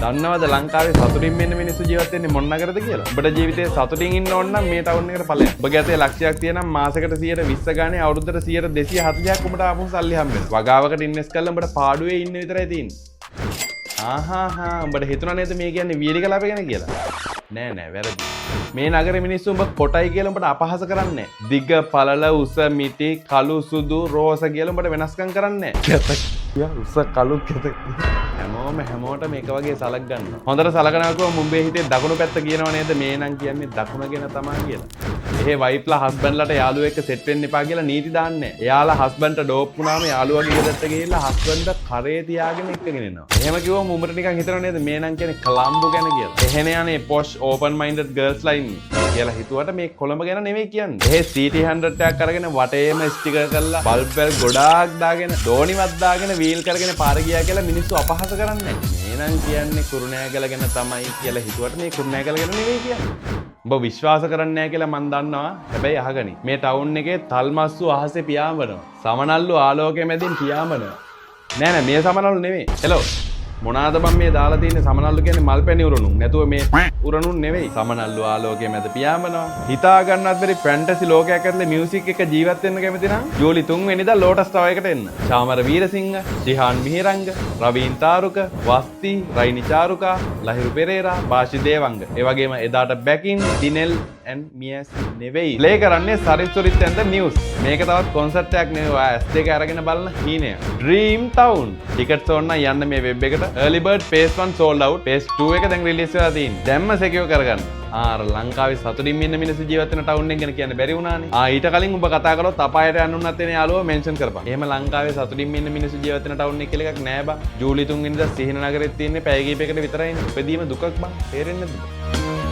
දන්නවද ලංකාවේ සතුටින් ඉන්න මිනිස්සු ජීවත් වෙන්නේ මොන නගරද කියලා? ඔබට ජීවිතේ සතුටින් ඉන්න ඕන නම් මේ ටවුන් එකට ඵලයන්. ඔබගේ අතේ ලක්ෂයක් තියෙනම් මාසෙකට 120 ගානේ අවුරුද්දට 240ක් ඔබට ආපහු සල්ලි හම්බ වෙනවා. වගාවකට ඉන්වෙස්ට් කරලා ඔබට පාඩුවේ ඉන්න විතරයි තියෙන්නේ. උඹට හිතුණා නේද මේ කියන්නේ වීලි කලාප ගැන කියලා? නෑ වැරදි. මේ නගරේ මිනිස්සු උඹ කොටයි කියලා උඹට අපහාස කරන්නේ නෑ. දිග පළල උස මිටි කළු සුදු රෝස කියලා උඹට වෙනස්කම් කරන්නේ නෑ. උස කළු කැත හැමෝටම එක වගේ සලක් ගන්නවා. හොඳට සලකනකොට මුම්බේ හිතේ දකුණු පැත්ත කියනව නේද මේ නම් කියන්නේ දකුණ ගැන තමයි කියලා. එහෙ වයිෆ්ලා හස්බන්ඩ්ලාට යාළුවෙක් එක්ක සෙට් වෙන්න එපා කියලා නීති දාන්නේ. එයාලා හස්බන්ඩ්ට ඩෝප් වුණාම යාළුවාගේ ගෙදරට ගිහිල්ලා හස්බන්ඩ්ට කරේ තියාගෙන එක්කගෙන එනවා. එහෙම කිව්වම උඹට නිකන් හිතනව නේද මේ නම් කියන්නේ කොළඹ ගැන කියලා. එහෙනේ යන්නේ posh open minded girls line කියලා හිතුවට මේ කොළඹ ගැන නෙමෙයි කියන්නේ. එහෙ CT100 එකක් අරගෙන වටේම ස්ටිකර් කරලා බල්බ් වල ගොඩාක් දාගෙන දෝනිවත් දාගෙන වීල් කරගෙන පාර ගියා කියලා මිනිස්සු අපහාස කරන්නේ. මේ නම් කියන්නේ කුරුණෑගල ගැන තමයි කියලා හිතුවට මේ කුරුණෑගල ගැන නෙමෙයි කියන්නේ. ඔබ විශ්වාස කරන්නේ නැහැ කියලා මම දන්නවා. හැබැයි අහගනි. මේ ටවුන් එකේ තල්මස්සු අහසේ පියාඹනවා. සමනල්ලු ආලෝකයේ මැදින් පියාඹනවා. නෑ මේ සමනල්ලු නෙමෙයි. හෙලෝ. මොනවාද බම් මේ දාලා තියෙන්නේ සමනල්ලු කියන්නේ මල්පැණි උරණුන්. නැතුව මේ උරණුන් නෙවෙයි. සමනල්ලු ආලෝකයේ මැද පියාඹනවා. හිතා ගන්නවත් බැරි ෆැන්ටසි ලෝකයක් ඇතුලේ මියුසික් එක ජීවත් වෙන්න කැමති නම් ජූලි 3 වෙනිදා ලෝටස් ටවර් එකට එන්න. ශාමර වීරසිංහ, ශිහාන් මිහිරංග, රවීන් තාරුක, වස්ති, රයිනි චාරුකා, ලහිරු පෙරේරා, බාෂි දේවංග. ඒ වගේම එදාට බැකින්, ඩිනෙල් and මියස් නෙවෙයි. ප්ලේ කරන්නේ Sarith Surith and the news. මේක තවත් කොන්සර්ට් එකක් නෙවෙයි. ඔයා S දෙක අරගෙන බලන හීනය. Dream Town. ටිකට්ස් ඕන නම් යන්න මේ වෙබ් එකට. Early Bird Phase 1 sold out. Phase 2 එක දැන් රිලීස් වෙලා තියෙන්නේ. දැම්ම සෙකියෝ කරගන්න. අර ලංකාවේ සතුටින් ඉන්න මිනිස්සු ජීවත් වෙන ටවුන් එක ගැන කියන්න බැරි වුණානේ. ඊට කලින් ඔබ කතා කරොත් අපායට යන්න උන්නත් වෙන යාළුවෝ මෙන්ෂන් කරපන්. එහෙම ලංකාවේ සතුටින් ඉන්න මිනිස්සු ජීවත් වෙන ටවුන් එක කියලා එකක් නෑ බං. ජූලි 3 වෙනිදා සිහින නගරෙත් තියෙන්නේ පැය කිහිපයකට විතරයිනේ. උපදීම දුකක් බං. තේරෙන්නේ නැද්ද?